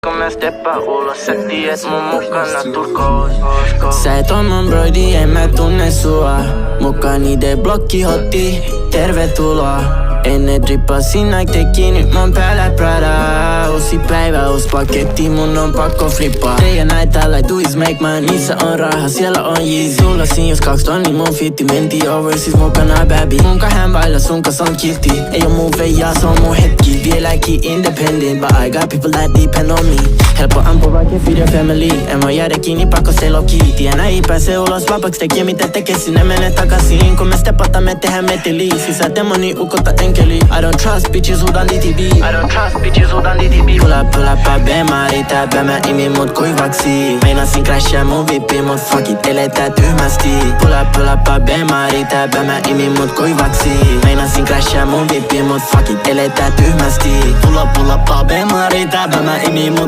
Kun mä steppaan ulos, sä tiedät mun mukana turkoos. Sä et oo mun broidi, en mä tunne sua. Mukaan niiden blokkihotti, tervetuloa. Ennen drippasin Nike teki, nyt mun päällä Prada. Uusi päivä, uus paketti, mun on pakko flippaa. Teijä näitä like do is make man, niissä on raha, siellä on Yeezy. Tullasin jos 2 tonni, mun fitti menti overseas mukana baby. Mun kahden vailla, sun kas on kilti. Ei oo mun veijaa, se on mun hetki. Vieläkin independent, but I got people that depend on me. Helppo ampua vaikka feed your family. En voi jäädä kiinni, pakko stay low key. Tiedän ei pääse ulos vapaks, tekee mitä tekee, sinne mene takaisin. Kun me stepataan, me tehdään meteliä. Sisä demoni, ukota enkeli. I don't trust bitches huudan DTB. Pull up, Bemari, tää mä imi mut kuivaksi. Meinasin crashaa mun vippi, mut fuck it, eletään tyhmästi. Pull up, Bemari, tää mä imi mut kuivaksi. Meinasin crashaa mun vippi, mut fuck it, eletään tyhmästi. Pull up, Bemari, tää mä imi mut